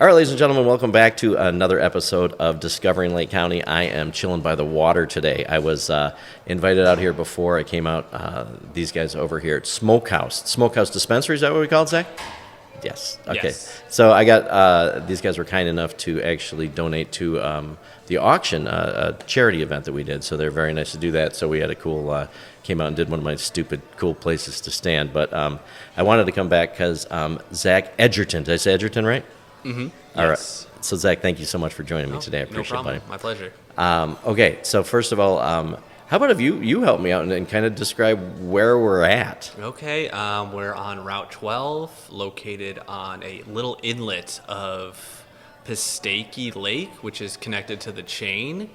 All right, ladies and gentlemen, welcome back to another episode of Discovering Lake County. I am chilling by the water today. I was invited out here before I came out. These guys over here at Smokehouse Dispensary, is that what we call it, Zach? Yes. Okay. Yes. So I got these guys were kind enough to actually donate to the auction, a charity event that we did. So they're very nice to do that. So we had a cool came out and did one of my stupid cool places to stand. But I wanted to come back because Zach Edgerton. Did I say Edgerton right? Mm-hmm. All yes. right. So Zach, thank you so much for joining me today. I appreciate no problem. it, buddy. My pleasure. Okay. So first of all, how about if you help me out and kind of describe where we're at? Okay. We're on Route 12, located on a little inlet of Passaic Lake, which is connected to the chain.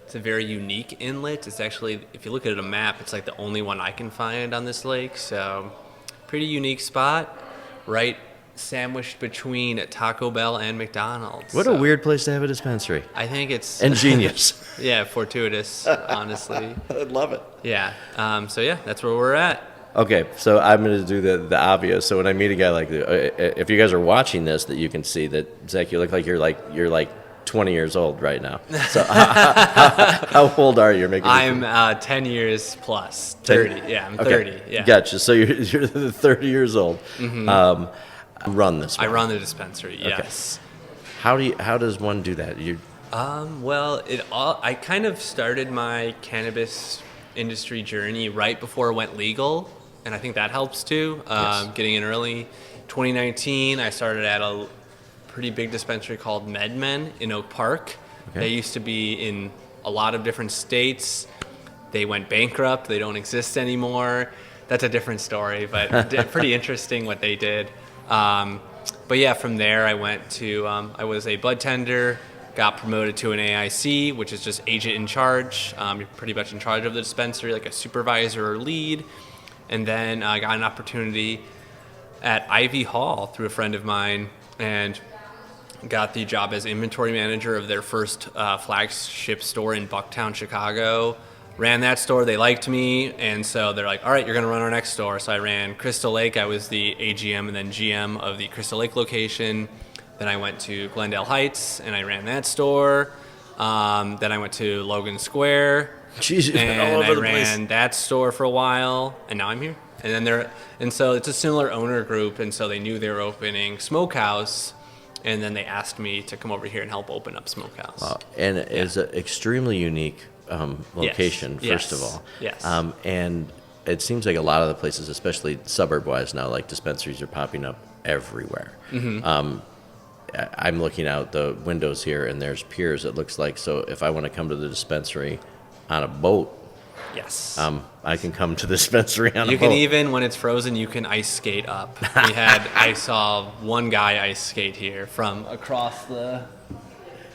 It's a very unique inlet. It's actually, if you look at a map, it's like the only one I can find on this lake. So, pretty unique spot, right sandwiched between Taco Bell and McDonald's. What a weird place to have a dispensary. I think it's ingenious. Yeah, fortuitous, honestly. I love it. Yeah. So yeah, that's where we're at. Okay, so I'm going to do the obvious. So when I meet a guy like if you guys are watching this, that you can see that Zach, you look like you're like 20 years old right now. So how old are you? I'm 10 years plus. 30. Yeah, I'm 30. Okay. Yeah. Gotcha. So you're 30 years old. Mm-hmm. Run this one. I run the dispensary. Yes. Okay. How does one do that? Well, I kind of started my cannabis industry journey right before it went legal, and I think that helps too. Yes. Getting in early. 2019, I started at a pretty big dispensary called MedMen in Oak Park. Okay. They used to be in a lot of different states. They went bankrupt. They don't exist anymore. That's a different story, but pretty interesting what they did. But yeah, from there I went to, I was a bud tender, got promoted to an AIC, which is just agent in charge. You're pretty much in charge of the dispensary, like a supervisor or lead. And then I got an opportunity at Ivy Hall through a friend of mine and got the job as inventory manager of their first flagship store in Bucktown, Chicago. Ran that store, they liked me, and so they're like, all right, you're going to run our next store. So I ran Crystal Lake. I was the AGM and then GM of the Crystal Lake location. Then I went to Glendale Heights, and I ran that store. Then I went to Logan Square, Jeez, and all over I the ran place. that store for a while, and now I'm here. And so it's a similar owner group, and so they knew they were opening Smokehouse, and then they asked me to come over here and help open up Smokehouse. Wow. And it's an extremely unique location, Yes. first of all. Yes. And it seems like a lot of the places, especially suburb-wise now, like dispensaries are popping up everywhere. Mm-hmm. I'm looking out the windows here, and there's piers, it looks like. So if I want to come to the dispensary on a boat, Yes. I can come to the dispensary on a boat. You can even, when it's frozen, you can ice skate up. I saw one guy ice skate here from across the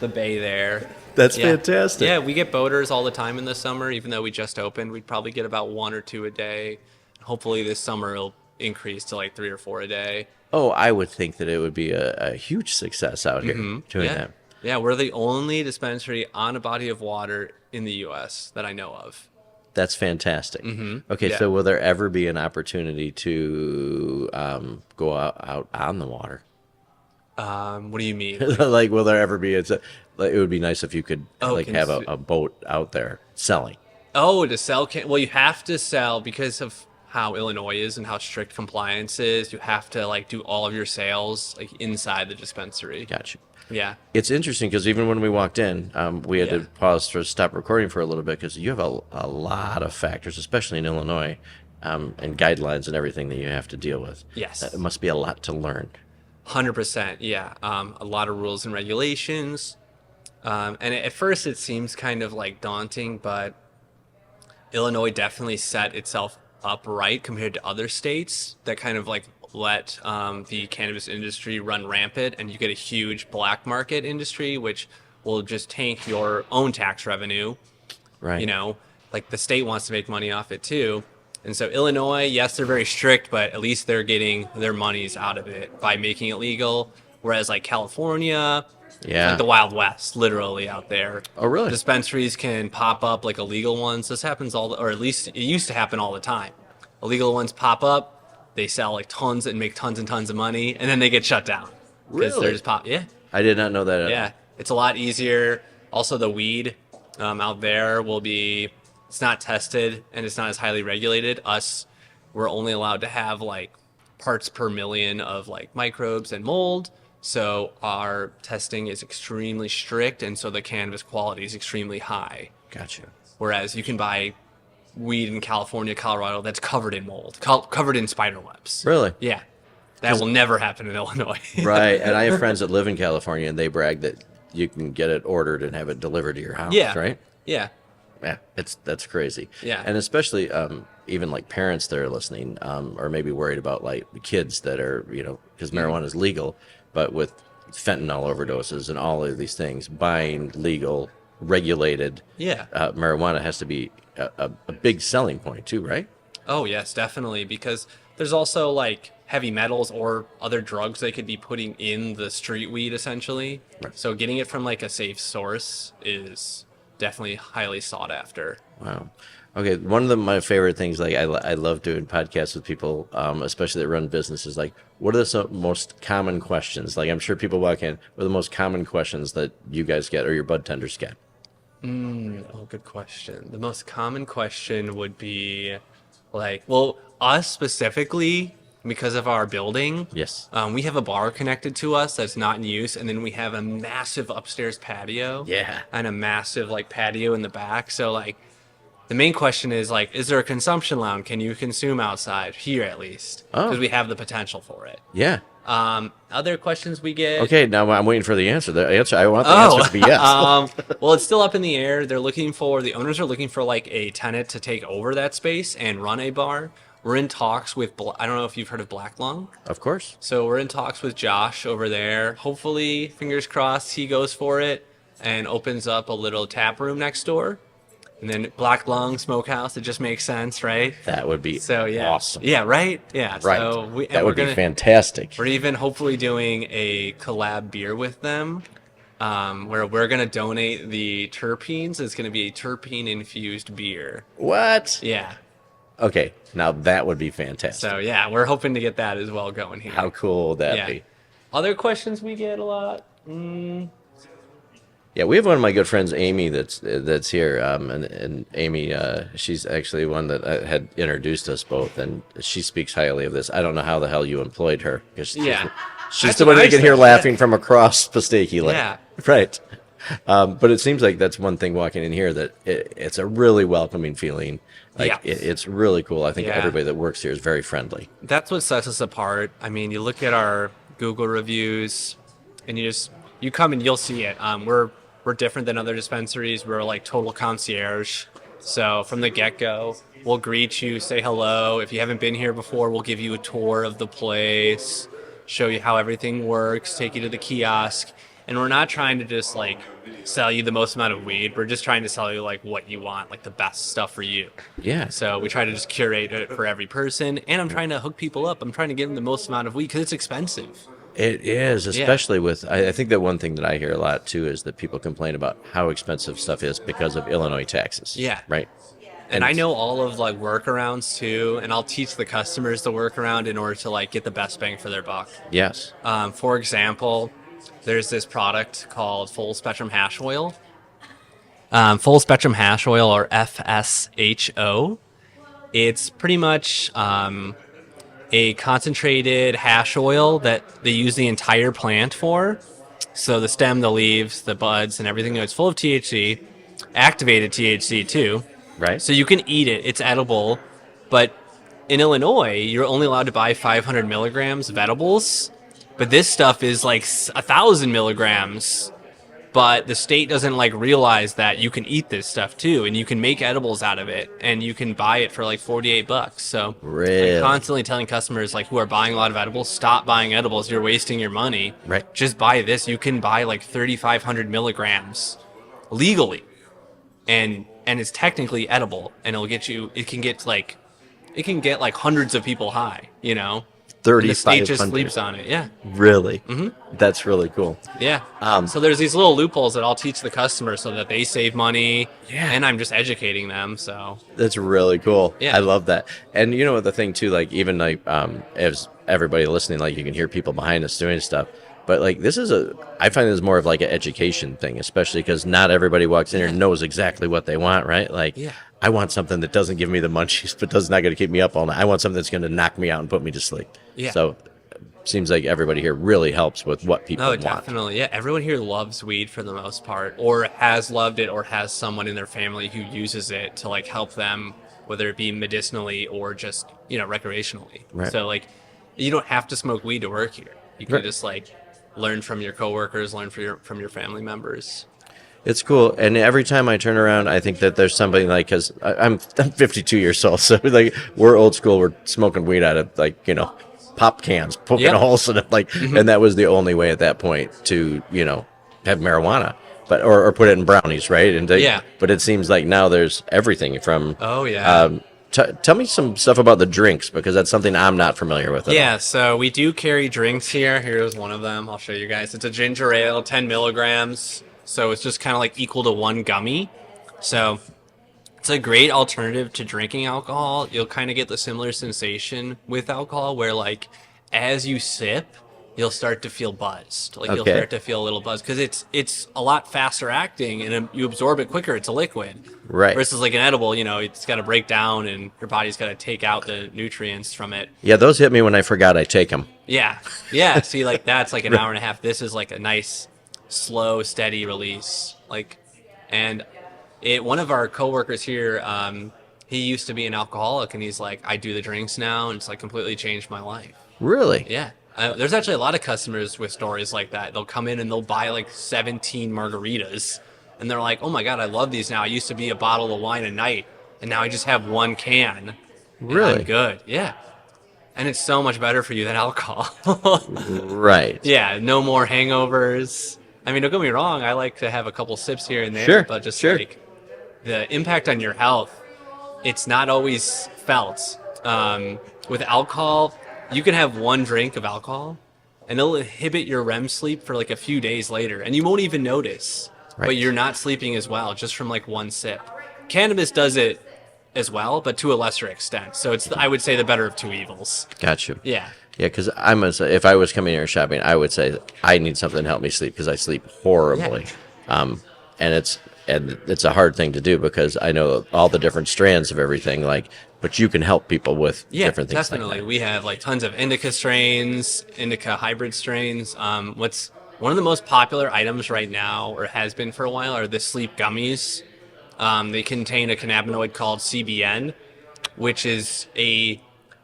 bay there. That's Yeah. fantastic. Yeah, we get boaters all the time in the summer. Even though we just opened, we'd probably get about 1 or 2 a day. Hopefully this summer it'll increase to like 3 or 4 a day. Oh, I would think that it would be a huge success out here doing that. Yeah, we're the only dispensary on a body of water in the U.S. that I know of. That's fantastic. Okay, Yeah. so will there ever be an opportunity to go out on the water? What do you mean? Like, will there ever be? It would be nice if you could have consu- a boat out there selling. Oh, to sell well, you have to sell because of how Illinois is and how strict compliance is. You have to like do all of your sales like inside the dispensary. Gotcha. Yeah. It's interesting because even when we walked in, we had to Yeah. pause to stop recording for a little bit because you have a lot of factors, especially in Illinois, and guidelines and everything that you have to deal with. Yes. It must be a lot to learn. 100%. Yeah. A lot of rules and regulations. And at first it seems kind of like daunting, but Illinois definitely set itself up right compared to other states that kind of like let the cannabis industry run rampant, and you get a huge black market industry, which will just tank your own tax revenue. Right. You know, like the state wants to make money off it too. And so Illinois, yes, they're very strict, but at least they're getting their monies out of it by making it legal. Whereas like California, Yeah. like the Wild West, literally out there. Oh, really? Dispensaries can pop up like illegal ones. This happens or at least it used to happen all the time. Illegal ones pop up, they sell like tons and make tons and tons of money, and then they get shut down. Because Really? they're just I did not know that at all. Yeah, it's a lot easier. Also, the weed out there it's not tested and it's not as highly regulated. We're only allowed to have like parts per million of like microbes and mold. So our testing is extremely strict, and so the cannabis quality is extremely high. Gotcha. Whereas you can buy weed in California, Colorado that's covered in mold, covered in spider webs. Really? Yeah. That will never happen in Illinois. Right. And I have friends that live in California, and they brag that you can get it ordered and have it delivered to your house, Yeah. right? Yeah. Yeah, that's crazy. Yeah. And especially even like parents that are listening are maybe worried about like the kids that are, because marijuana is legal, but with fentanyl overdoses and all of these things, buying legal, regulated Yeah. marijuana has to be a big selling point too, right? Oh, yes, definitely. Because there's also like heavy metals or other drugs they could be putting in the street weed essentially. Right. So getting it from like a safe source is definitely highly sought after. Wow. Okay, one of my favorite things, like I love doing podcasts with people, especially that run businesses. Like, what are the most common questions? Like, I'm sure people walk in. What are the most common questions that you guys get or your bud tenders get? Oh, good question. The most common question would be like, well, us specifically, because of our building, Yes. we have a bar connected to us that's not in use, and then we have a massive upstairs patio. Yeah. And a massive like patio in the back. So like, the main question is like, is there a consumption lounge? Can you consume outside here at least? Oh. Because we have the potential for it. Yeah. Other questions we get. Okay, now I'm waiting for the answer. I want the answer to be yes. Well, it's still up in the air. The owners are looking for like a tenant to take over that space and run a bar. We're in talks with, I don't know if you've heard of Black Lung. Of course. So we're in talks with Josh over there. Hopefully, fingers crossed, he goes for it and opens up a little tap room next door. And then Black Lung, Smokehouse, it just makes sense, right? That would be So yeah, awesome. yeah, right, yeah. Right. So That would be fantastic. We're even hopefully doing a collab beer with them, where we're gonna donate the terpenes. It's gonna be a terpene infused beer. What? Yeah. Okay, now that would be fantastic. So yeah, we're hoping to get that as well going here. How cool would that Yeah. be? Other questions we get a lot. Yeah, we have one of my good friends, Amy, that's here, and Amy, she's actually one that had introduced us both, and she speaks highly of this. I don't know how the hell you employed her, because Yeah. she's That's the one what that I can hear said. laughing from across Passaic Lake. Yeah. Right. But it seems like that's one thing walking in here, that it's a really welcoming feeling. Like Yeah. it's really cool. I think Yeah. everybody that works here is very friendly. That's what sets us apart. I mean, you look at our Google reviews, and you come and you'll see it. We're different than other dispensaries. We're like total concierge. So from the get-go, we'll greet you, say hello. If you haven't been here before, we'll give you a tour of the place, show you how everything works, take you to the kiosk. And we're not trying to just like sell you the most amount of weed. We're just trying to sell you like what you want, like the best stuff for you. Yeah. So we try to just curate it for every person. And I'm trying to hook people up. I'm trying to give them the most amount of weed because it's expensive. It is, especially with, I think that one thing that I hear a lot too is that people complain about how expensive stuff is because of Illinois taxes. Yeah. Right. And I know all of like workarounds too, and I'll teach the customers the workaround in order to like get the best bang for their buck. Yes. For example, there's this product called Full Spectrum Hash Oil. Full Spectrum Hash Oil, or FSHO. It's pretty much a concentrated hash oil that they use the entire plant for. So the stem, the leaves, the buds, and everything. It's full of THC, activated THC too. Right. So you can eat it. It's edible. But in Illinois, you're only allowed to buy 500 milligrams of edibles. But this stuff is like 1,000 milligrams. But the state doesn't like realize that you can eat this stuff too, and you can make edibles out of it, and you can buy it for like $48. So Really? I'm constantly telling customers like who are buying a lot of edibles, stop buying edibles. You're wasting your money. Right. Just buy this. You can buy like 3,500 milligrams legally, and it's technically edible, and it'll get you. It can get like hundreds of people high. You know. And the state just 3,500. sleeps on it. Yeah. Really? Mm-hmm. That's really cool. Yeah. So there's these little loopholes that I'll teach the customer so that they save money. Yeah. And I'm just educating them. So That's really cool. Yeah. I love that. And you know the thing too, like even like as everybody listening, like you can hear people behind us doing stuff. But like I find this more of like an education thing, especially because not everybody walks in here and knows exactly what they want, right? Like, Yeah. I want something that doesn't give me the munchies, but does not going to keep me up all night. I want something that's going to knock me out and put me to sleep. Yeah. So, seems like everybody here really helps with what people want. Definitely. Yeah, everyone here loves weed for the most part, or has loved it, or has someone in their family who uses it to like help them, whether it be medicinally or just recreationally. Right. So like, you don't have to smoke weed to work here. You can Right. just like learn from your coworkers, learn from your family members. It's cool, and every time I turn around, I think that there's something like because I'm 52 years old, so like we're old school. We're smoking weed out of like pop cans, poking holes in it, like, and that was the only way at that point to have marijuana, but or put it in brownies, right? And but it seems like now there's everything from. Oh yeah. Tell me some stuff about the drinks because that's something I'm not familiar with. Yeah, so we do carry drinks here. Here's one of them. I'll show you guys. It's a ginger ale, 10 milligrams. So it's just kind of like equal to one gummy. So it's a great alternative to drinking alcohol. You'll kind of get the similar sensation with alcohol where like as you sip, you'll start to feel buzzed. Like you'll start to feel a little buzzed because it's a lot faster acting and you absorb it quicker. It's a liquid. Right. Versus like an edible, it's got to break down and your body's got to take out the nutrients from it. Yeah, those hit me when I forgot I take them. Yeah. Yeah. See, like that's like an hour and a half. This is like a nice, slow, steady release. One of our coworkers here, he used to be an alcoholic and he's like, I do the drinks now and it's like completely changed my life. Really? Yeah. There's actually a lot of customers with stories like that. They'll come in and they'll buy like 17 margaritas and they're like, oh my God, I love these now. I used to be a bottle of wine a night and now I just have one can. Really? I'm good. Yeah. And it's so much better for you than alcohol. Right. Yeah. No more hangovers. I mean, don't get me wrong. I like to have a couple sips here and there, Sure, but just sure. like the impact on your health, it's not always felt. With alcohol, you can have one drink of alcohol and it'll inhibit your REM sleep for like a few days later and you won't even notice, Right. but you're not sleeping as well just from like one sip. Cannabis does it as well, but to a lesser extent. So it's, I would say, the better of two evils. Got you. Yeah. Yeah, because if I was coming here shopping, I would say I need something to help me sleep because I sleep horribly. And it's a hard thing to do because I know all the different strands of everything, but you can help people with different things. Definitely. Like that. We have like tons of indica strains, indica hybrid strains. What's one of the most popular items right now, or has been for a while, are the sleep gummies. They contain a cannabinoid called CBN, which is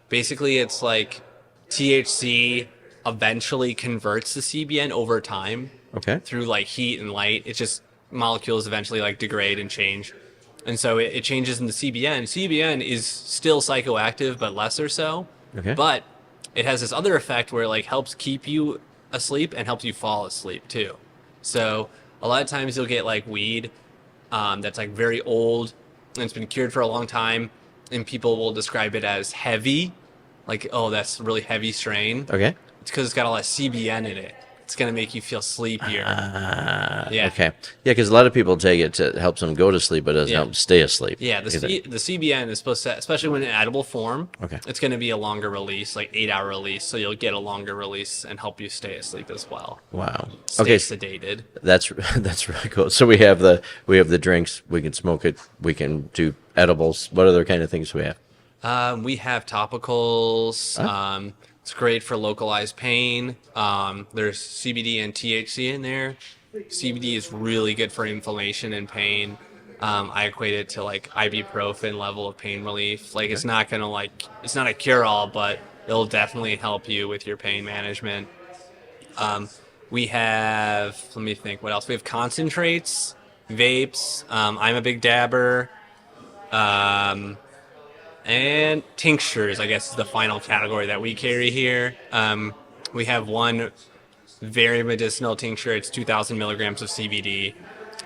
basically it's like THC eventually converts the CBN over time. Okay. Through like heat and light. It's just molecules eventually like degrade and change. And so it changes into CBN. CBN is still psychoactive, but lesser so. Okay. But it has this other effect where it like helps keep you asleep and helps you fall asleep too. So a lot of times you'll get like weed that's like very old and it's been cured for a long time, and people will describe it as heavy, like, oh, that's a really heavy strain. Okay. It's because it's got a lot of CBN in it. It's going to make you feel sleepier. Yeah. Okay. Yeah, because a lot of people take it to helps them go to sleep, but it doesn't help them stay asleep. Yeah, the CBN is supposed to, especially when in edible form, it's going to be a longer release, like 8-hour release, so you'll get a longer release and help you stay asleep as well. Wow. Stay sedated. That's really cool. So we have the drinks. We can smoke it. We can do edibles. What other kind of things do we have? We have topicals. It's great for localized pain. There's CBD and THC in there. CBD is really good for inflammation and pain. I equate it to like ibuprofen level of pain relief. Like it's not a cure-all, but it'll definitely help you with your pain management. We have, let me think, what else? We have concentrates, vapes. I'm a big dabber. And tinctures, I guess, is the final category that we carry here. We have one very medicinal tincture. It's 2,000 milligrams of CBD.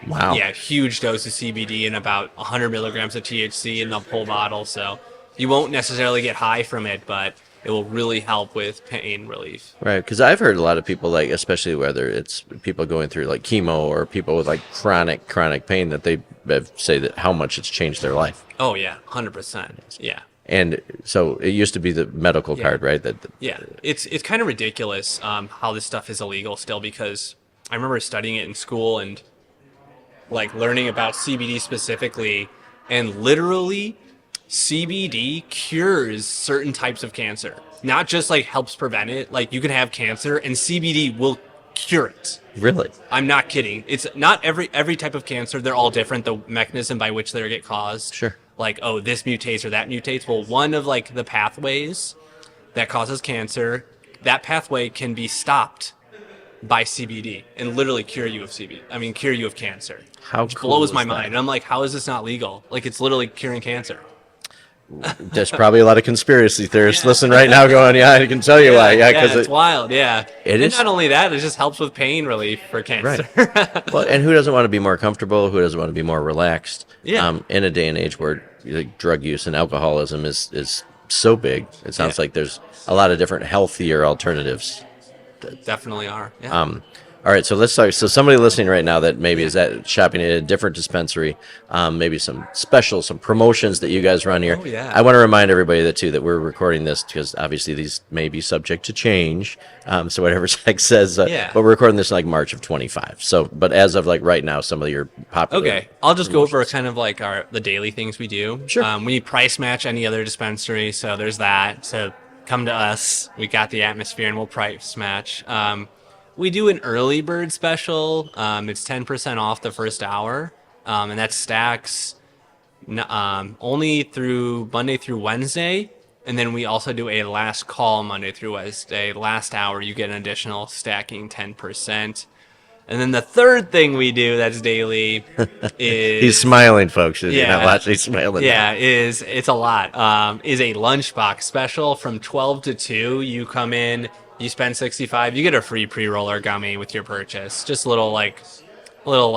Wow. Yeah, huge dose of CBD and about 100 milligrams of THC in the whole bottle. So you won't necessarily get high from it, but it will really help with pain relief. Right, because I've heard a lot of people, like, especially whether it's people going through like chemo or people with like chronic pain, that they say that how much it's changed their life. Oh yeah, 100%. Yeah. And so it used to be the medical card, right? Yeah, it's kind of ridiculous how this stuff is illegal still, because I remember studying it in school and like learning about CBD specifically, and literally CBD cures certain types of cancer. Not just like helps prevent it. Like you can have cancer and CBD will cure it. Really? I'm not kidding. It's not every type of cancer. They're all different. The mechanism by which they get caused. Sure. Like, oh, this mutates or that mutates. Well, one of like the pathways that causes cancer, that pathway can be stopped by CBD and literally cure you of CBD. I mean, cure you of cancer. How which cool blows is my that? mind. And I'm like, how is this not legal? Like, it's literally curing cancer. There's probably a lot of conspiracy theorists listening right now going, yeah, I can tell you why. Yeah, because it's wild. Yeah. It and is. not only that, it just helps with pain relief for cancer. Right. Well, and who doesn't want to be more comfortable? Who doesn't want to be more relaxed? Yeah. In a day and age where like, drug use and alcoholism is so big, it sounds like there's a lot of different healthier alternatives. Definitely are. Yeah. All right, so let's talk. So somebody listening right now that maybe is at shopping at a different dispensary, maybe some specials, some promotions that you guys run here. Oh, yeah. I want to remind everybody that too that we're recording this because obviously these may be subject to change. So whatever Zach says, but we're recording this in like March of 25. So, but as of like right now, some of your popular. Okay, I'll just go over kind of like the daily things we do. Sure. We price match any other dispensary, so there's that. So come to us. We got the atmosphere, and we'll price match. We do an early bird special. It's 10% off the first hour, and that stacks only through Monday through Wednesday. And then we also do a last call Monday through Wednesday. Last hour, you get an additional stacking 10%. And then the third thing we do that's daily is... He's smiling, folks. If you're not watching, he's smiling. Yeah, it's a lot. Is a lunchbox special from 12 to 2. You come in, you spend $65, you get a free pre-roller gummy with your purchase. Just a little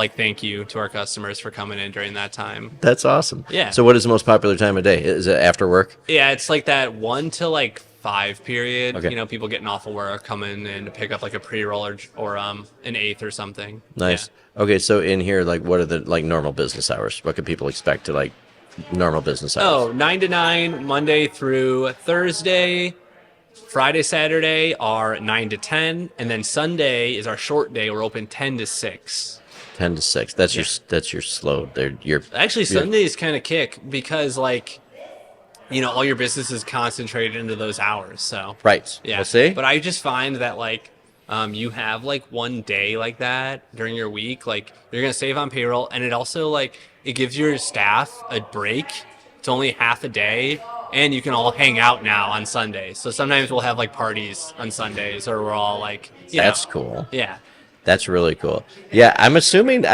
thank you to our customers for coming in during that time. That's awesome. Yeah. So what is the most popular time of day? Is it after work? Yeah, it's like that 1 to like 5 period. Okay. You know, people getting off of work, coming in to pick up like a pre-roller or an eighth or something. Nice. Yeah. Okay, so in here, like, what are the like normal business hours? What can people expect to like normal business hours? Oh, 9 to 9, Monday through Thursday. Friday, Saturday are 9 to 10, and then Sunday is our short day. We're open 10 to 6. 10 to 6. That's your slow. Actually, Sundays kind of kick because like, you know, all your business is concentrated into those hours. So right. Yeah. We'll see. But I just find that like, you have like one day like that during your week, like you're gonna save on payroll, and it also like it gives your staff a break. It's only half a day. And you can all hang out now on Sundays. So sometimes we'll have like parties on Sundays, or we're all like, That's cool. Yeah. That's really cool. Yeah, I'm assuming.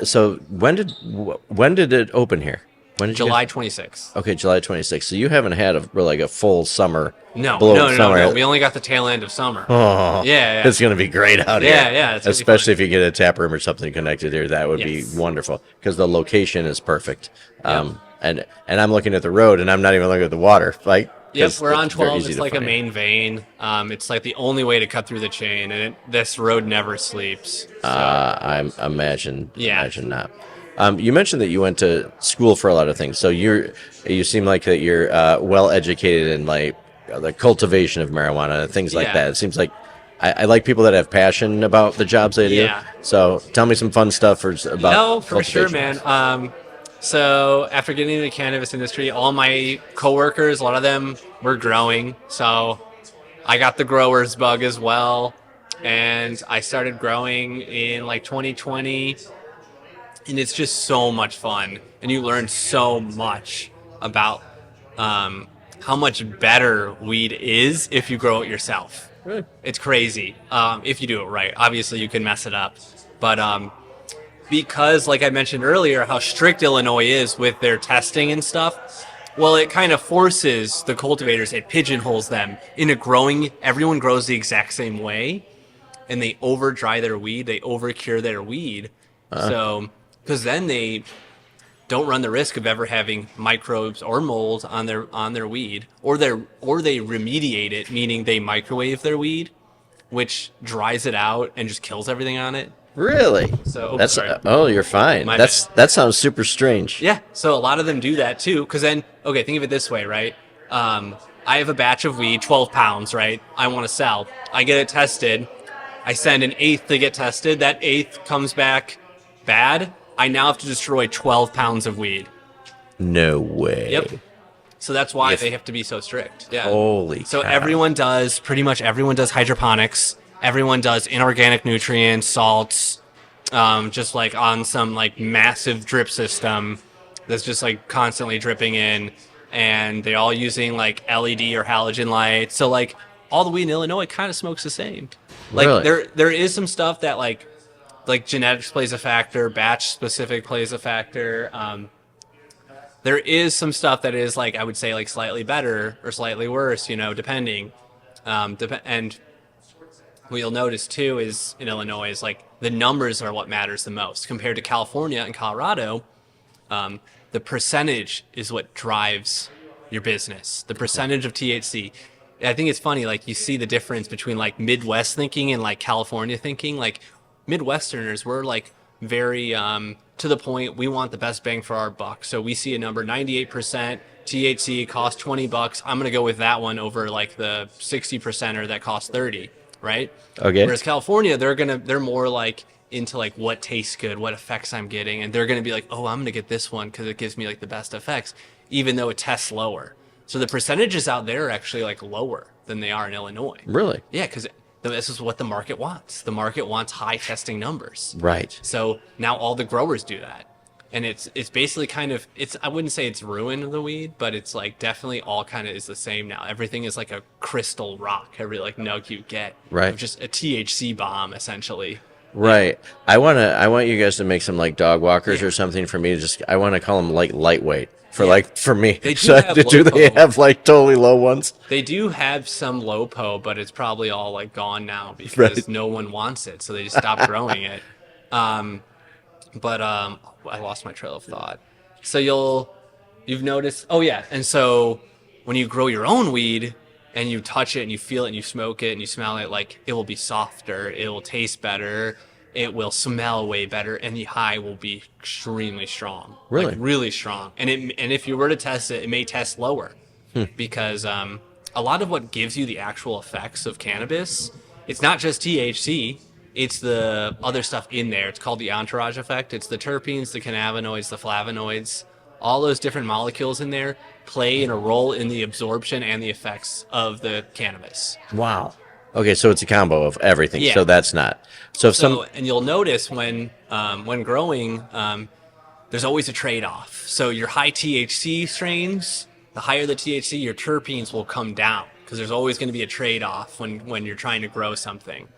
So when did it open here? When did July 26th. Okay, July 26th. So you haven't had a full summer. No. Summer. We only got the tail end of summer. Oh, yeah. It's going to be great out here. Yeah. Especially if you get a tap room or something connected here, that would be wonderful because the location is perfect. And I'm looking at the road, and I'm not even looking at the water. Like, yep, we're on 12. It's like a main vein. It's like the only way to cut through the chain, and this road never sleeps. So. I imagine not. You mentioned that you went to school for a lot of things, so you seem like that you're well educated in like the cultivation of marijuana and things like that. It seems like I like people that have passion about the jobs they do. Yeah. So tell me some fun stuff about. No, for sure, man. So after getting into the cannabis industry, all my coworkers, a lot of them were growing. So I got the grower's bug as well. And I started growing in like 2020. And it's just so much fun. And you learn so much about how much better weed is if you grow it yourself. Really? It's crazy if you do it right. Obviously, you can mess it up. But because, like I mentioned earlier, how strict Illinois is with their testing and stuff, well, it kind of forces the cultivators, it pigeonholes them into growing. Everyone grows the exact same way, and they over-dry their weed, they over-cure their weed. So, because then they don't run the risk of ever having microbes or mold on their weed, or they remediate it, meaning they microwave their weed, which dries it out and just kills everything on it. Really? So you're fine. That sounds super strange. Yeah. So a lot of them do that too, because then think of it this way, right? I have a batch of weed, 12 pounds, right? I want to sell. I get it tested. I send an eighth to get tested. That eighth comes back bad. I now have to destroy 12 pounds of weed. No way. Yep. So that's why If- they have to be so strict. Yeah. Holy So cow. pretty much everyone does hydroponics. Everyone does inorganic nutrients, salts, just like on some like massive drip system that's just like constantly dripping in. And they're all using like LED or halogen lights. So like all the weed in Illinois kind of smokes the same. Like Really? there is some stuff that like genetics plays a factor, batch specific plays a factor. There is some stuff that is like I would say like slightly better or slightly worse, depending. And what you'll notice too is in Illinois is like the numbers are what matters the most compared to California and Colorado. The percentage is what drives your business. The percentage of THC. I think it's funny, like you see the difference between like Midwest thinking and like California thinking. Like Midwesterners, we're like very to the point. We want the best bang for our buck. So we see a number 98% THC costs $20. I'm gonna go with that one over like the 60%er that costs 30, right? Okay. Whereas California, they're more like into like what tastes good, what effects I'm getting, and they're gonna be like, oh, I'm gonna get this one because it gives me like the best effects, even though it tests lower. So the percentages out there are actually like lower than they are in Illinois. Really? Yeah, because this is what the market wants. The market wants high testing numbers. Right. So now all the growers do that. And it's basically kind of, I wouldn't say it's ruined the weed, but it's like definitely all kind of is the same now. Everything is like a crystal rock, every like nug you get. Right. Just a THC bomb, essentially. Right. I want you guys to make some like dog walkers Yeah. or something for me to just, I want to call them like lightweight for Yeah. like, for me. They do So have do they low-po. have like totally low ones? They do have some LoPo, but it's probably all like gone now because Right. no one wants it. So they just stopped growing it. But I lost my trail of thought. So you've noticed. Oh yeah, and so when you grow your own weed and you touch it and you feel it and you smoke it and you smell it, like it will be softer, it will taste better, it will smell way better, and the high will be extremely strong. Really? Like really strong. And if you were to test it, it may test lower because a lot of what gives you the actual effects of cannabis, it's not just THC. It's the other stuff in there. It's called the entourage effect. It's the terpenes, the cannabinoids, the flavonoids. All those different molecules in there play in a role in the absorption and the effects of the cannabis. Wow. Okay, so it's a combo of everything. Yeah. So that's not. So if So, and you'll notice when growing, there's always a trade-off. So your high THC strains, the higher the THC, your terpenes will come down because there's always going to be a trade-off when you're trying to grow something.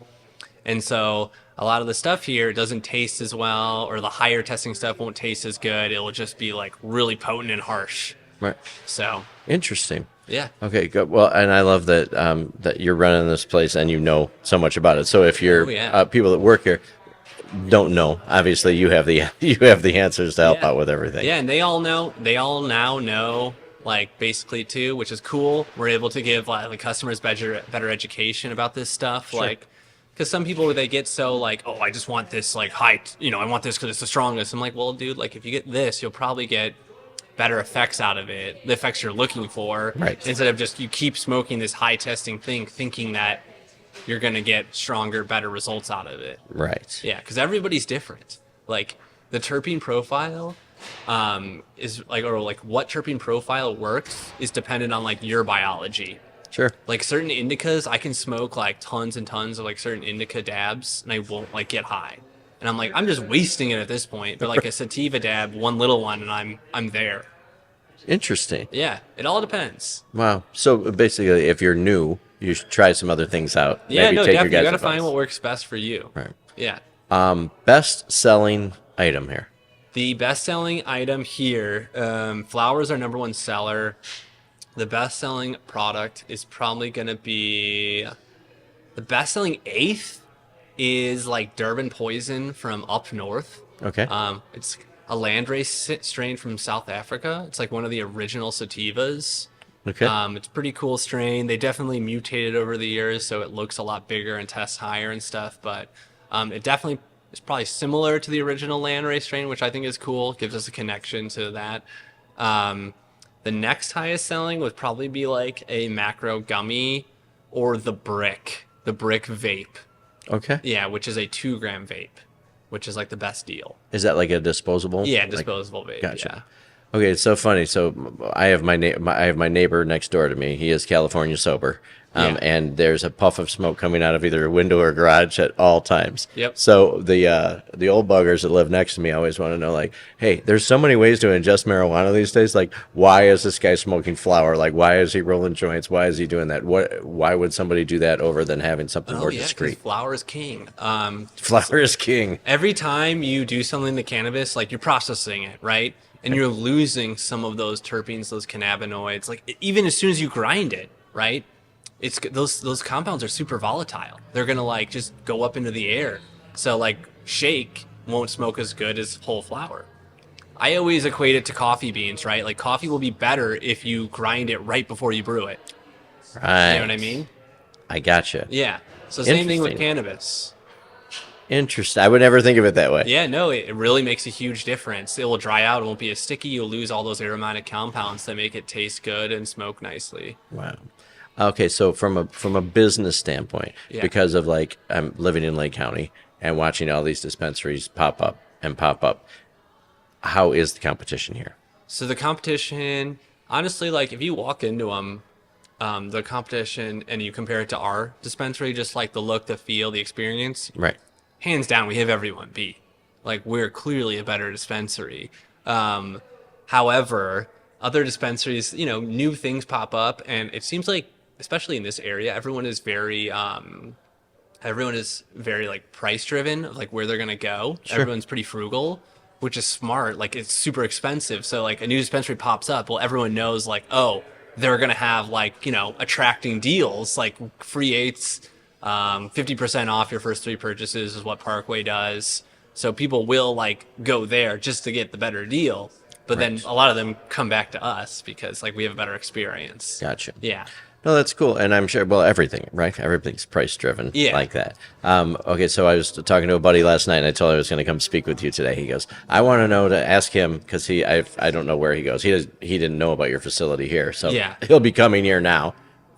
And so a lot of the stuff here doesn't taste as well, or the higher testing stuff won't taste as good. It'll just be like really potent and harsh. right. So Interesting. yeah, Okay, good. Well, and I love that that you're running this place and you know so much about it. So if you're Oh, yeah. people that work here don't know, obviously you have the answers to help Yeah. out with everything. yeah, and they all now know like basically too, which is cool. We're able to give like the customers better education about this stuff, like. Because some people, they get so like, oh, I just want this like high, I want this because it's the strongest. I'm like, well, dude, like if you get this, you'll probably get better effects out of it, the effects you're looking for. Right. Instead of just you keep smoking this high testing thing, thinking that you're going to get stronger, better results out of it. Right. Yeah, because everybody's different. Like the terpene profile is like, or like what terpene profile works is dependent on like your biology. Sure. Like certain indicas, I can smoke like tons and tons of like certain indica dabs and I won't like get high. And I'm like, I'm just wasting it at this point. But like a sativa dab, one little one, and I'm there. Interesting. Yeah, it all depends. Wow. So basically, if you're new, you should try some other things out. Yeah, Maybe no, take definitely. your You guys' gotta find advice. what works best for you. Right. Yeah. Best selling item here. The best-selling item here, flowers are number one seller. The best-selling product is probably going to be the best-selling eighth is like Durban Poison from up north. Okay. It's a landrace strain from South Africa. It's like one of the original sativas. Okay. It's a pretty cool strain. They definitely mutated over the years, so it looks a lot bigger and tests higher and stuff. But it definitely is probably similar to the original landrace strain, which I think is cool. Gives us a connection to that. The next highest selling would probably be like a macro gummy or the brick vape. Okay. Yeah, which is a 2-gram vape, which is like the best deal. Is that like a disposable? Yeah, Like, disposable vape. gotcha. Okay, it's so funny. So I have I have my neighbor next door to me. He is California sober, Yeah. and there's a puff of smoke coming out of either a window or garage at all times. Yep. So the old buggers that live next to me always want to know, like, hey, there's so many ways to ingest marijuana these days. Like, why is this guy smoking flower? Like, why is he rolling joints? Why is he doing that? Why would somebody do that over than having something Oh more yeah, 'cause discreet? flower is king. Flower is king. Every time you do something to cannabis, like you're processing it, right? And you're losing some of those terpenes, those cannabinoids. Like even as soon as you grind it, right? It's those compounds are super volatile. They're gonna like just go up into the air. So like shake won't smoke as good as whole flower. I always equate it to coffee beans, right? Like coffee will be better if you grind it right before you brew it. Right. You know what I mean? I gotcha. Yeah. So same thing with Interesting. cannabis. Interesting. I would never think of it that way. Yeah, no, it really makes a huge difference. It will dry out, it won't be as sticky, you'll lose all those aromatic compounds that make it taste good and smoke nicely. Wow. Okay, so from a business standpoint, Yeah. because of like I'm living in Lake County and watching all these dispensaries pop up and pop up, how is the competition here? So the competition, honestly, like if you walk into them, the competition and you compare it to our dispensary, just like the look, the feel, the experience, Right. hands down, we have everyone beat. Like we're clearly a better dispensary. However, other dispensaries, you know, new things pop up, and it seems like, especially in this area, everyone is very like price driven, of like where they're gonna go. Sure. Everyone's pretty frugal, which is smart. Like it's super expensive, so like a new dispensary pops up. Well, everyone knows like, oh, they're gonna have like, you know, attracting deals like free eights. 50% off your first 3 purchases is what Parkway does. So people will like go there just to get the better deal. But then Right. a lot of them come back to us because like we have a better experience. Gotcha. Yeah. No, that's cool. And I'm sure, well, everything, right? Everything's price driven Yeah. like that. Okay, so I was talking to a buddy last night, and I told him I was going to come speak with you today. He goes, I want to know to ask him, because I don't know where he goes. He didn't know about your facility here. So Yeah. he'll be coming here now,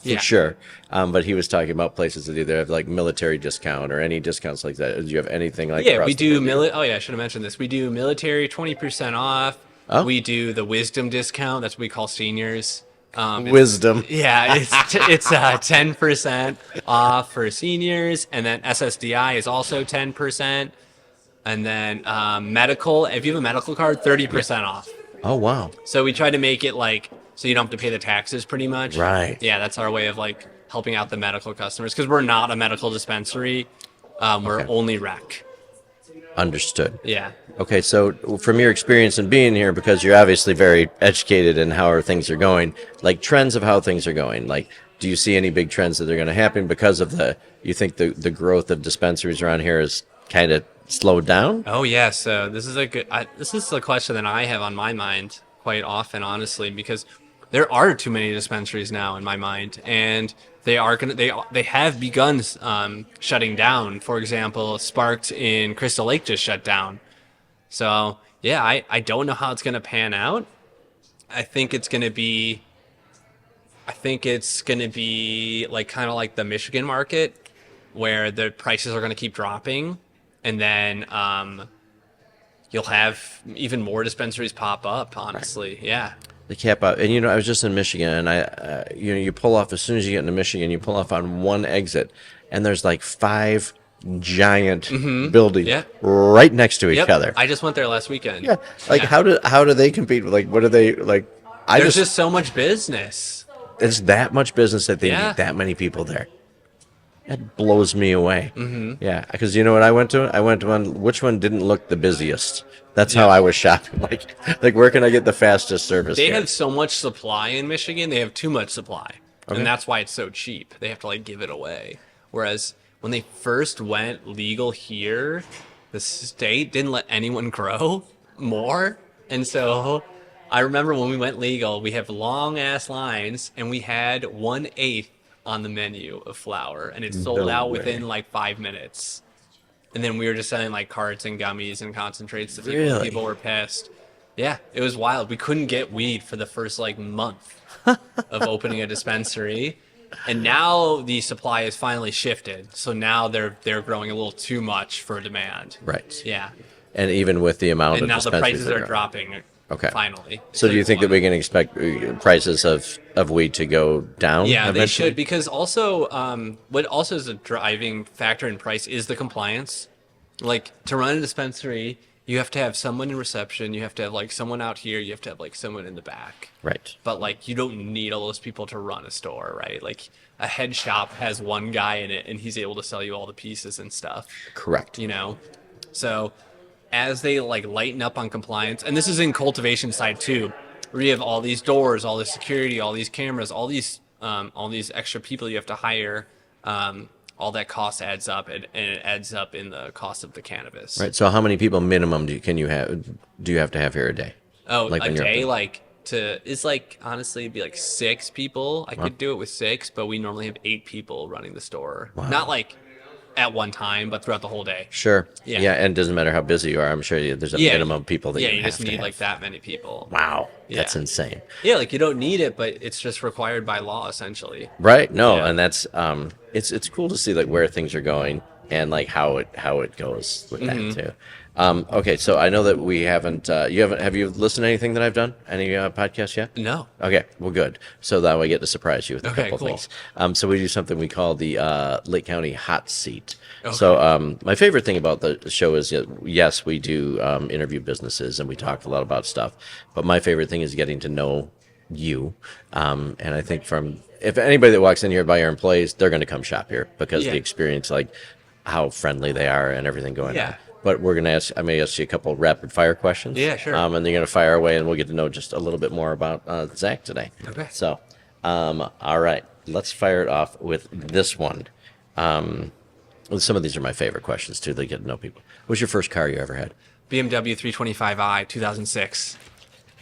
for Yeah. sure. But he was talking about places that either have like military discount or any discounts like that. Do you have anything like Yeah, across we the do board? oh yeah, I should have mentioned this. We do military 20% off. Oh. We do the wisdom discount. That's what we call seniors. Wisdom. Yeah, it's 10% off for seniors, and then SSDI is also 10%, and then medical. If you have a medical card, 30% off. Oh, wow. So we try to make it like so you don't have to pay the taxes, pretty much. Right. Yeah, that's our way of like helping out the medical customers because we're not a medical dispensary. We're Okay. only rec. Understood. Yeah. Okay, so from your experience in being here, because you're obviously very educated in how things are going, like trends of how things are going, like do you see any big trends that are going to happen because of you think the growth of dispensaries around here is kind of slowed down? Oh yeah, so this is this is a question that I have on my mind quite often, honestly, because there are too many dispensaries now in my mind, and they have begun shutting down. For example, Sparked in Crystal Lake just shut down. So yeah, I don't know how it's gonna pan out. I think it's gonna be like kind of like the Michigan market, where the prices are gonna keep dropping, and then you'll have even more dispensaries pop up. Honestly, yeah. The cap out, and I was just in Michigan, and you pull off as soon as you get into Michigan, you pull off on one exit, and there's like 5 giant buildings Yeah. right next to each Yep. other. I just went there last weekend. Yeah, like Yeah. how do they compete? Like, what do they like? There's just so much business. It's that much business that they Yeah. need that many people there. It blows me away. Mm-hmm. Yeah, because you know what I went to? I went to one. Which one didn't look the busiest? That's how I was shopping. Like where can I get the fastest service? They here? have so much supply in Michigan. They have too much supply. Okay. And that's why it's so cheap. They have to like give it away. Whereas when they first went legal here, the state didn't let anyone grow more. And so I remember when we went legal, we have long ass lines and we had 1/8 on the menu of flour, and it sold No out way. within like 5 minutes. And then we were just selling like carts and gummies and concentrates to people. Really? People were pissed. Yeah, it was wild. We couldn't get weed for the first like month of opening a dispensary. And now the supply has finally shifted. So now they're growing a little too much for demand. Right. Yeah. And even with the amount And of now the dispensaries prices that are growing. dropping. Okay. Finally. So do you think that we can expect prices of weed to go down? Yeah, they eventually? should, because also what also is a driving factor in price is the compliance. Like, to run a dispensary, you have to have someone in reception, you have to have like someone out here, you have to have like someone in the back. Right. But like, you don't need all those people to run a store, right? Like, a head shop has one guy in it and he's able to sell you all the pieces and stuff. Correct. You know? So as they like lighten up on compliance, and this is in cultivation side too, where you have all these doors, all this security, all these cameras, all these extra people you have to hire, all that cost adds up, and it adds up in the cost of the cannabis. Right. So how many people minimum do you have to have here a day? Oh, Like a when you're day, open? like it's like honestly it'd be like 6 people. I could do it with 6, but we normally have 8 people running the store. Wow. Not like at one time, but throughout the whole day. Sure. Yeah. Yeah, and it doesn't matter how busy you are. I'm sure there's a minimum people that yeah, you you have just to need have. like that many people. Wow, that's Yeah. insane. Yeah, like you don't need it, but it's just required by law essentially. Right? No, Yeah. and that's it's cool to see like where things are going and like how it goes with Mm-hmm. that too. Okay, so I know that we haven't have you listened to anything that I've done? Any podcasts yet? No. Okay, well, good. So that way I get to surprise you with a Okay, couple cool. things. So we do something we call the Lake County Hot Seat. Okay. So my favorite thing about the show is, yes, we do interview businesses and we talk a lot about stuff. But my favorite thing is getting to know you. And I think if anybody that walks in here by our employees, they're going to come shop here because Yeah. the experience, like how friendly they are and everything going Yeah. on. But I may ask you a couple rapid fire questions. Yeah, sure. And they're going to fire away, and we'll get to know just a little bit more about Zach today. Okay. So, all right, let's fire it off with this one. Some of these are my favorite questions too. They get to know people. What was your first car you ever had? BMW 325i 2006.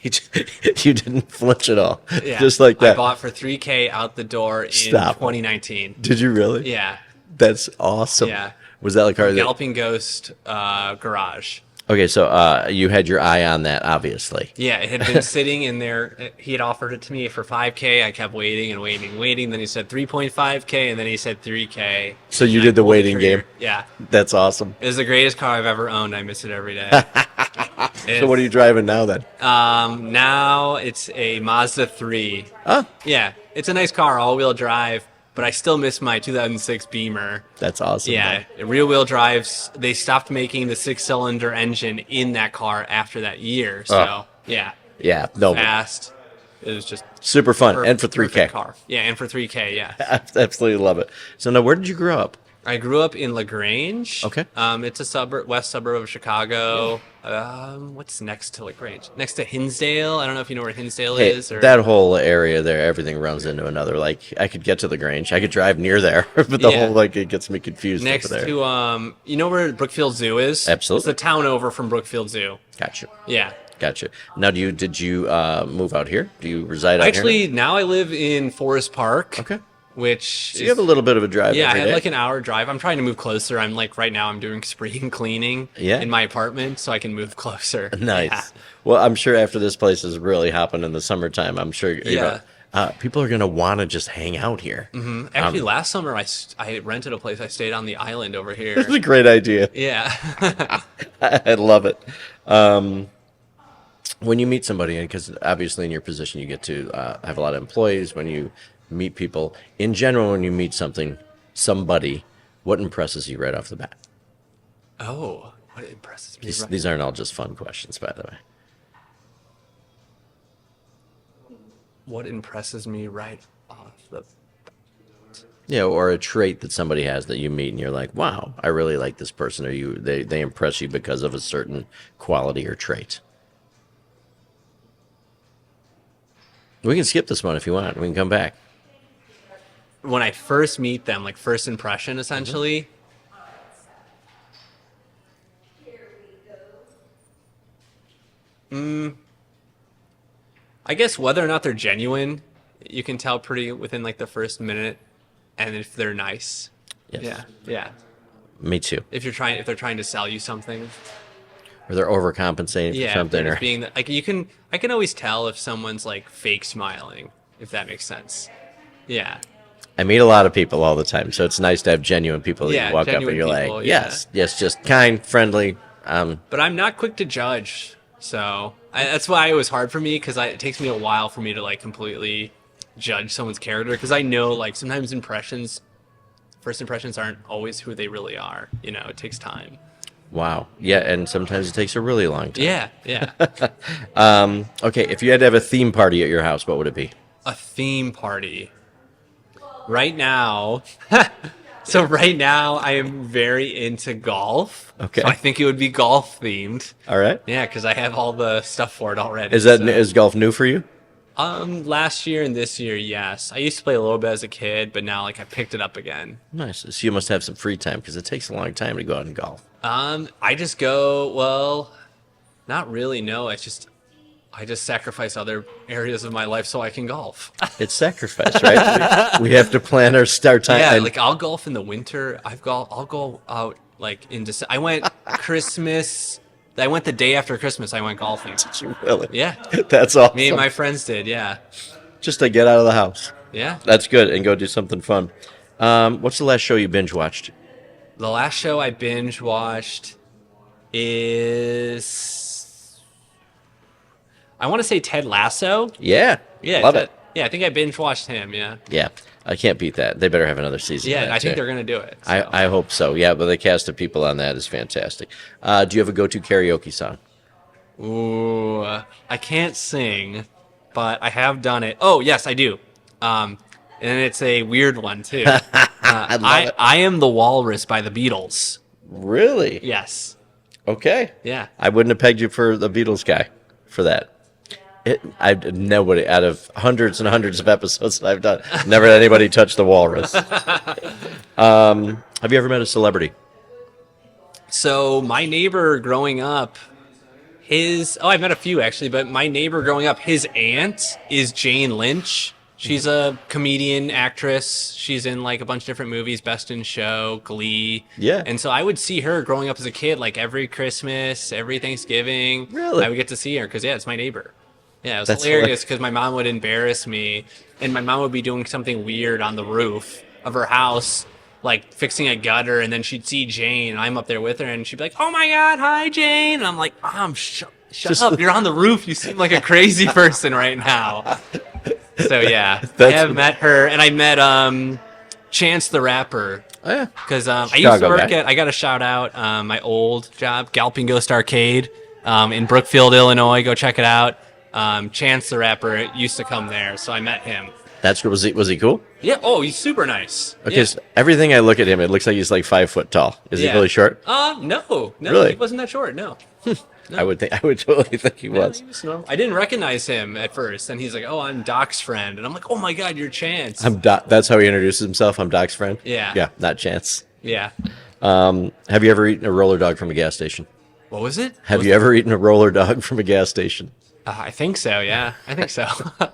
You didn't flinch at all. Yeah. Just like that. I bought for $3,000 out the door in Stop. 2019. Did you really? Yeah. That's awesome. Yeah. Was that the car that? Galloping Ghost garage. Okay, so you had your eye on that, obviously. Yeah, it had been sitting in there. He had offered it to me for $5,000. I kept waiting and waiting. Then he said $3.5K, and then he said $3K. So you And I did the pulled waiting trigger. game. Yeah. That's awesome. It was the greatest car I've ever owned. I miss it every day. So what are you driving now then? Now it's a Mazda 3. Oh, Yeah, it's a nice car, all-wheel drive, but I still miss my 2006 Beamer. that's awesome. Yeah, rear-wheel drives. They stopped making the 6-cylinder engine in that car after that year. So, Oh. yeah, Yeah, no, fast. It was just super fun, per- and for 3K. perfect car. Yeah, and for 3K, yeah. I absolutely love it. So now, where did you grow up? I grew up in LaGrange. Okay. It's a west suburb of Chicago. What's next to LaGrange? Next to Hinsdale. I don't know if you know where Hinsdale Hey, is. Or... that whole area there, everything runs into another. Like, I could get to the Grange, I could drive near there, but the Yeah. whole like it gets me confused Next over there. to you know where Brookfield Zoo is? Absolutely. It's the town over from Brookfield Zoo. Gotcha, Yeah. gotcha. Now, did you move out here? Do you reside out Actually, here? now I live in Forest Park. Okay. Which So you have a little bit of a drive. yeah, I every had day. like an hour drive. I'm trying to move closer. I'm like right now I'm doing spring cleaning Yeah. in my apartment so I can move closer. Nice. Yeah. Well, I'm sure after this place is really hopping in the summertime, I'm sure people are going to want to just hang out here. Actually, last summer I rented a place. I stayed on the island over here. That's a great idea. Yeah. I love it. When you meet somebody, because obviously in your position you get to have a lot of employees, when you meet people, in general, when you meet somebody, what impresses you right off the bat? Oh, what impresses me. These aren't all just fun questions, by the way. What impresses me right off the. Yeah, or a trait that somebody has that you meet and you're like, wow, I really like this person, or they impress you because of a certain quality or trait. We can skip this one if you want. We can come back. When I first meet them, like first impression, essentially. I guess whether or not they're genuine, you can tell pretty within like the first minute, and if they're nice. Yes. Yeah, yeah. Me too. If they're trying to sell you something. or they're overcompensating for Yeah, something. they're Or just being like I can always tell if someone's like fake smiling, if that makes sense. Yeah. I meet a lot of people all the time, so it's nice to have genuine people that Yeah, you walk up and genuine you're people, like, yeah. yes, yes, just kind, friendly. But I'm not quick to judge, so that's why it was hard for me because it takes me a while for me to like completely judge someone's character because I know like sometimes first impressions aren't always who they really are. You know, it takes time. Wow. Yeah, and sometimes it takes a really long time. Yeah, yeah. Okay, if you had to have a theme party at your house, what would it be? A theme party. Right now, so right now I am very into golf. Okay. So I think it would be golf themed. All right. Yeah, because I have all the stuff for it already. Is golf new for you? Last year and this year, yes. I used to play a little bit as a kid, but now like I picked it up again. Nice. So you must have some free time because it takes a long time to go out and golf. I just go, well, not really, no. I just sacrifice other areas of my life so I can golf. It's sacrifice, right? we have to plan our start time. Yeah, and- like I'll golf in the winter. I'll go out like in December. I went Christmas. I went the day after Christmas. I went golfing. Really? Yeah, That's awesome. me and my friends did. Yeah, Just to get out of the house. yeah. That's good, and go do something fun. What's the last show you binge watched? The last show I binge watched is I want to say Ted Lasso. Yeah. Yeah, Love it. Yeah, I think I binge watched him. Yeah, Yeah. I can't beat that. They better have another season. of yeah. that, I think too. they're gonna do it. So. I hope so. Yeah, but the cast of people on that is fantastic. Do you have a go-to karaoke song? Ooh, I can't sing, but I have done it. Oh, yes, I do. And it's a weird one too. I love it. I Am the Walrus by the Beatles. Really? Yes. Okay. Yeah. I wouldn't have pegged you for the Beatles guy for that. Nobody out of hundreds and hundreds of episodes that I've done, never had anybody touch the walrus. Have you ever met a celebrity? So my neighbor growing up, I've met a few actually, but my neighbor growing up, his aunt is Jane Lynch. She's a comedian, actress. She's in like a bunch of different movies, Best in Show, Glee. Yeah. And so I would see her growing up as a kid, like every Christmas, every Thanksgiving. Really? I would get to see her because, yeah, it's my neighbor. Yeah, it was That's hilarious because my mom would embarrass me and my mom would be doing something weird on the roof of her house, like fixing a gutter, and then she'd see Jane and I'm up there with her and she'd be like, "Oh my God, hi Jane." And I'm like, "Mom, shut up. You're on the roof. You seem like a crazy person right now." So yeah, I have met her, and I met Chance the Rapper Oh, yeah. because I used to Chicago work guy. at. I got to shout out my old job, Galloping Ghost Arcade, in Brookfield, Illinois. Go check it out. Chance the Rapper used to come there, so I met him. That's was he cool? Yeah. Oh, he's super nice. Okay, Yeah. so everything I look at him, it looks like he's like 5 foot tall. Is he Yeah. really short? No, Really? he wasn't that short. No. I would totally think he Yeah, was. he was normal. I didn't recognize him at first, and he's like, "Oh, I'm Doc's friend," and I'm like, "Oh my God, you're Chance." That's how he introduces himself. I'm Doc's friend. Yeah. Yeah, not Chance. Yeah. Have you ever eaten a roller dog from a gas station? What was it? Have you ever eaten a roller dog from a gas station? I think so. Yeah, I think so.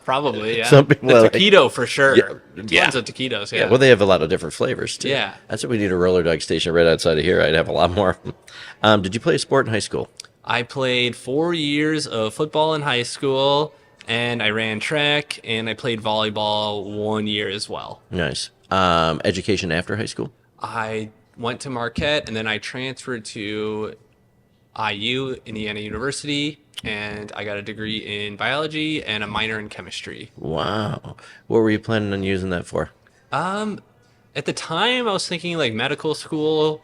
Probably. Yeah. Some people the are like- taquito for sure. Yeah. Tons of taquitos. Yeah. Yeah, well, they have a lot of different flavors too. Yeah. That's what we need a roller dog station right outside of here. I'd have a lot more of them. Did you play a sport in high school? I played 4 years of football in high school, and I ran track, and I played volleyball 1 year as well. Nice. Education after high school? I went to Marquette, and then I transferred to IU, Indiana University, and I got a degree in biology and a minor in chemistry. Wow. What were you planning on using that for? At the time, I was thinking like medical school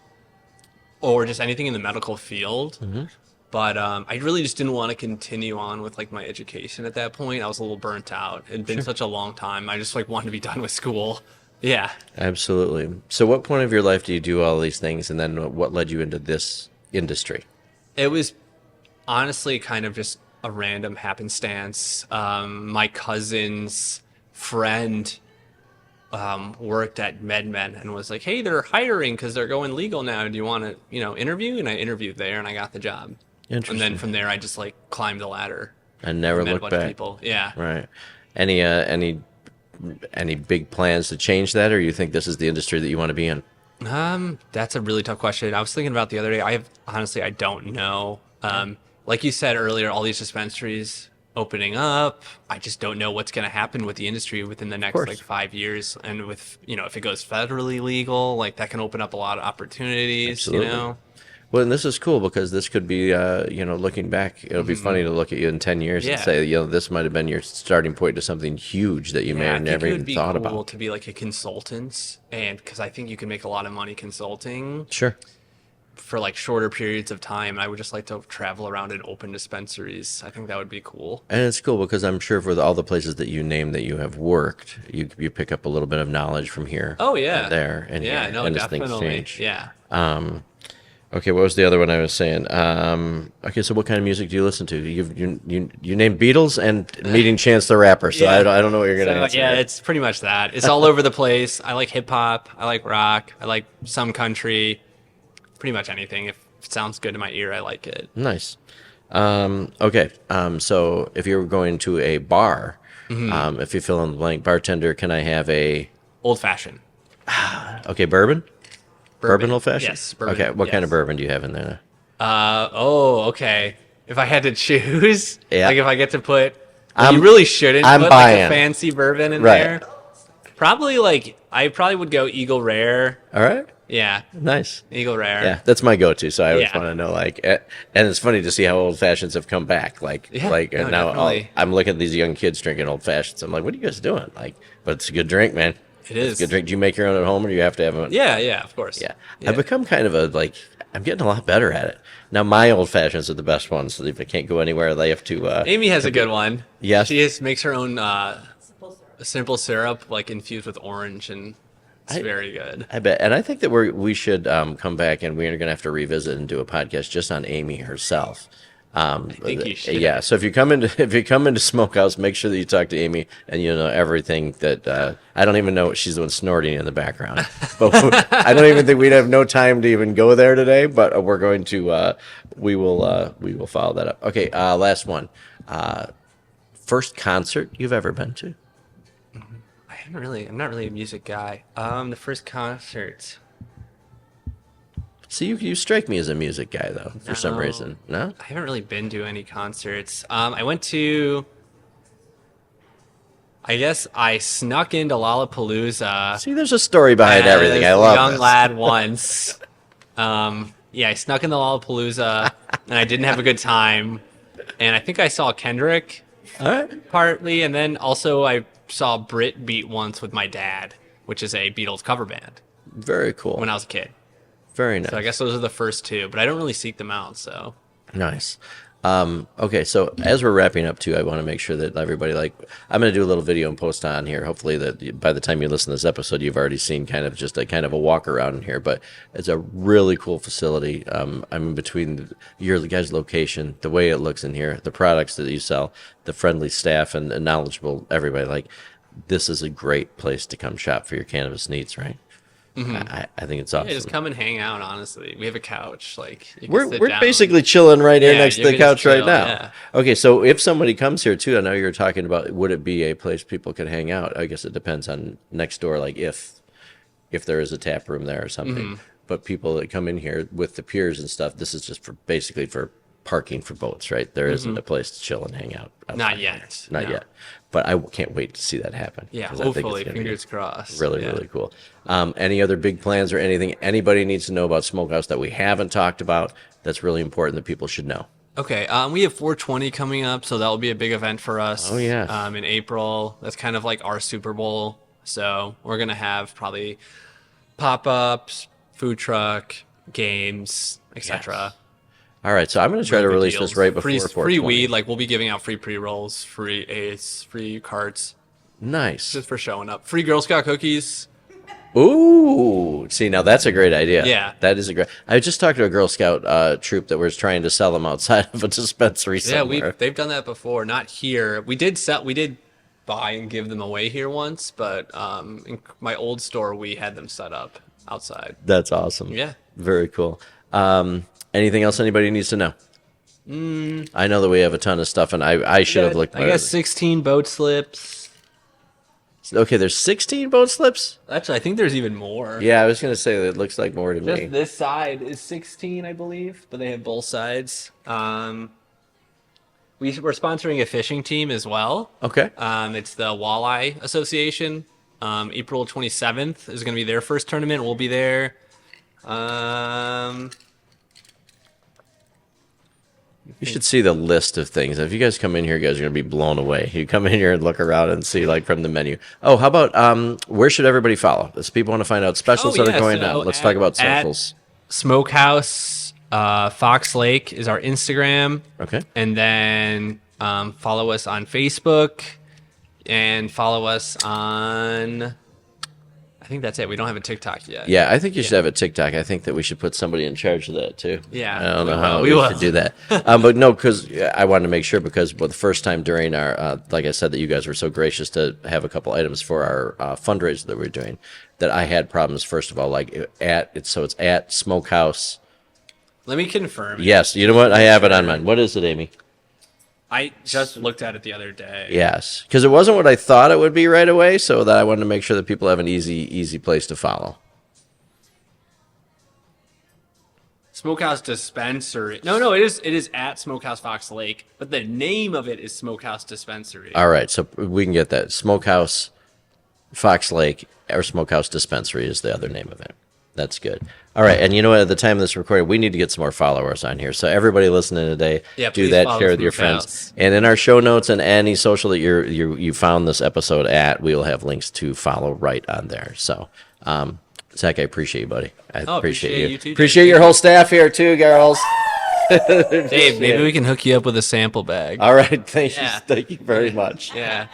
or just anything in the medical field. But I really just didn't want to continue on with like my education at that point. I was a little burnt out. It'd been such a long time. I just like wanted to be done with school. Yeah. Absolutely. So what point of your life do you do all these things, and then what led you into this industry? It was honestly kind of just a random happenstance. My cousin's friend worked at MedMen and was like, "Hey, they're hiring because they're going legal now. Do you want to, interview?" And I interviewed there and I got the job. Interesting. And then from there, I just like climbed the ladder. I never Met a looked bunch of back. people. Yeah. Right. Any big plans to change that, or you think this is the industry that you want to be in? That's a really tough question. I was thinking about the other day. I don't know. Like you said earlier, all these dispensaries opening up. I just don't know what's going to happen with the industry within the next course. like 5 years. And with, if it goes federally legal, like that can open up a lot of opportunities, Absolutely. Well, and this is cool because this could be, looking back, it'll be funny to look at you in 10 years and Yeah. say, this might have been your starting point to something huge that you may Yeah, I have think never it even would be thought cool about. to be like a consultant, and because I think you can make a lot of money consulting Sure. for like shorter periods of time. I would just like to travel around and open dispensaries. I think that would be cool. And it's cool because I'm sure for all the places that you name that you have worked, you pick up a little bit of knowledge from here. Oh yeah, and there and yeah, here, no, and as things definitely, change. yeah. Okay, what was the other one I was saying? Okay, so what kind of music do you listen to? You named Beatles and Meeting Chance the Rapper, so Yeah. I don't know what you're gonna So, answer. yeah, here. it's pretty much that. It's all over the place. I like hip hop. I like rock. I like some country. Pretty much anything. If it sounds good to my ear, I like it. Nice. Okay, so if you're going to a bar, if you fill in the blank, bartender, can I have a Old fashioned. bourbon? Bourbon old fashioned? Yes. Bourbon, Okay, what kind yes. of bourbon do you have in there? Okay. If I had to choose, Yeah. like if I get to put, I'm- you really shouldn't I'm put like buying. a fancy bourbon in Right. there. Probably I probably would go Eagle Rare. All right, Yeah, nice. Eagle Rare. Yeah, that's my go-to. So I always Yeah. want to know, and it's funny to see how old fashions have come back. Yeah, And no, now definitely. I'm looking at these young kids drinking old fashions. I'm like, what are you guys doing? But it's a good drink, man. It It's is. a good drink. Do you make your own at home, or do you have to have them? Yeah, of course. Yeah. I've become kind of I'm getting a lot better at it. Now, my old fashions are the best ones. So if they can't go anywhere, they have to. Amy has a good one. Yes. She just makes her own simple syrup, like infused with orange, and it's very good. I bet. And I think that we should come back and we're going to have to revisit and do a podcast just on Amy herself. I think you should. Yeah. So if you come into Smokehouse, make sure that you talk to Amy and you know everything that I don't even know what she's doing snorting in the background. But I don't even think we'd have no time to even go there today. But we're going to we will follow that up. Okay. Last one. First concert you've ever been to? I'm not really a music guy. The first concert. See, you strike me as a music guy though for some No. reason. No. I haven't really been to any concerts. I went to. I guess I snuck into Lollapalooza. See, there's a story behind everything. I as a love young this. lad once. Yeah, I snuck into Lollapalooza and I didn't have a good time. And I think I saw Kendrick All right. partly, and then also I saw Brit Beat once with my dad, which is a Beatles cover band Very cool. when I was a kid. Very nice. So I guess those are the first two, but I don't really seek them out. So Nice. Okay, so as we're wrapping up too, I want to make sure that everybody I'm going to do a little video and post on here. Hopefully that by the time you listen to this episode, you've already seen kind of a walk around in here. But it's a really cool facility. I'm between your guys' location, the way it looks in here, the products that you sell, the friendly staff and knowledgeable everybody. This is a great place to come shop for your cannabis needs, right? I think it's awesome. yeah, just come and hang out. Honestly, we have a couch. You can We're sit we're down. basically chilling right here Yeah, next to you the can just couch right chill, now. yeah. Okay, so if somebody comes here too, I know you're talking about would it be a place people could hang out? I guess it depends on next door, if there is a tap room there or something. But people that come in here with the piers and stuff, this is just basically for parking for boats, right? There isn't a place to chill and hang out. Not outside yet. here. Not no. yet. But I can't wait to see that happen. Yeah, 'cause I think it's hopefully, gonna be fingers crossed. really, Yeah. really cool. Any other big plans or anything anybody needs to know about Smokehouse that we haven't talked about that's really important that people should know? Okay, we have 420 coming up, so that will be a big event for us. Oh, yeah. In April, that's kind of like our Super Bowl. So we're gonna have probably pop-ups, food truck, games, etc. All right, so I'm going to try to release this right before free 420. weed. We'll be giving out free pre-rolls, free eighths, free carts, Nice. just for showing up. Free Girl Scout cookies. Ooh, see, now that's a great idea. Yeah. That is a great. I just talked to a Girl Scout troop that was trying to sell them outside of a dispensary Yeah, somewhere. they've done that before. Not here. We did buy and give them away here once, but in my old store we had them set up outside. That's awesome. Yeah. Very cool. Anything else anybody needs to know? I know that we have a ton of stuff, and I should have looked. I got 16 boat slips, Okay, there's 16 boat slips? Actually, I think there's even more. Yeah, I was going to say that it looks like more to me. Just this side is 16, I believe, but they have both sides. We're sponsoring a fishing team as well. Okay. It's the Walleye Association. April 27th is going to be their first tournament. We'll be there. You should see the list of things. If you guys come in here, you guys are going to be blown away. You come in here and look around and see, like, from the menu. Oh, how about where should everybody follow? If people want to find out specials that are going on, let's talk about socials. Smokehouse Fox Lake is our Instagram. Okay. And then follow us on Facebook and follow us on... I think that's it. We don't have a TikTok yet. Yeah, I think you should have a TikTok. I think that we should put somebody in charge of that too. Yeah, I don't know how we should do that. But no, because I wanted to make sure because the first time during our, like I said, that you guys were so gracious to have a couple items for our fundraiser that we're doing, that I had problems. First of all, like it's at Smokehouse. Let me confirm. Yes, you know what? I have it on mine. What is it, Amy? I just looked at it the other day. Yes, because it wasn't what I thought it would be right away, so that I wanted to make sure that people have an easy place to follow. Smokehouse Dispensary. No, it is at Smokehouse Fox Lake, but the name of it is Smokehouse Dispensary. All right, so we can get that. Smokehouse Fox Lake or Smokehouse Dispensary is the other name of it. That's good. All right, and you know what? At the time of this recording, we need to get some more followers on here. So everybody listening today, do that, share with your friends. And in our show notes and any social that you found this episode at, we will have links to follow right on there. So, Zach, I appreciate you, buddy. I appreciate you. Too, appreciate your whole staff here too, girls. Dave, maybe we can hook you up with a sample bag. All right, thank you very much. Yeah.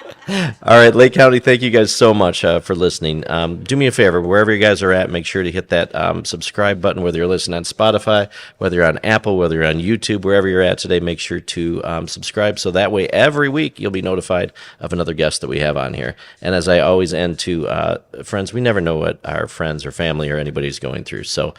All right, Lake County, thank you guys so much for listening. Do me a favor, wherever you guys are at, make sure to hit that subscribe button, whether you're listening on Spotify, whether you're on Apple, whether you're on YouTube, wherever you're at today, make sure to subscribe, so that way every week you'll be notified of another guest that we have on here. And as I always end to friends, we never know what our friends or family or anybody's going through, so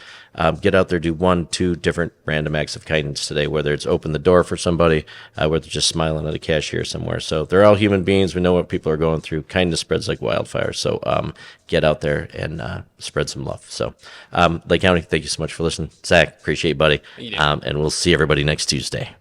get out there, do 1-2 different random acts of kindness today, whether it's open the door for somebody, whether they're just smiling at a cashier somewhere. So they're all human beings. We know what people are going through. Kindness spreads like wildfire. So get out there and spread some love. So Lake County, thank you so much for listening. Zach, appreciate you, buddy. And we'll see everybody next Tuesday.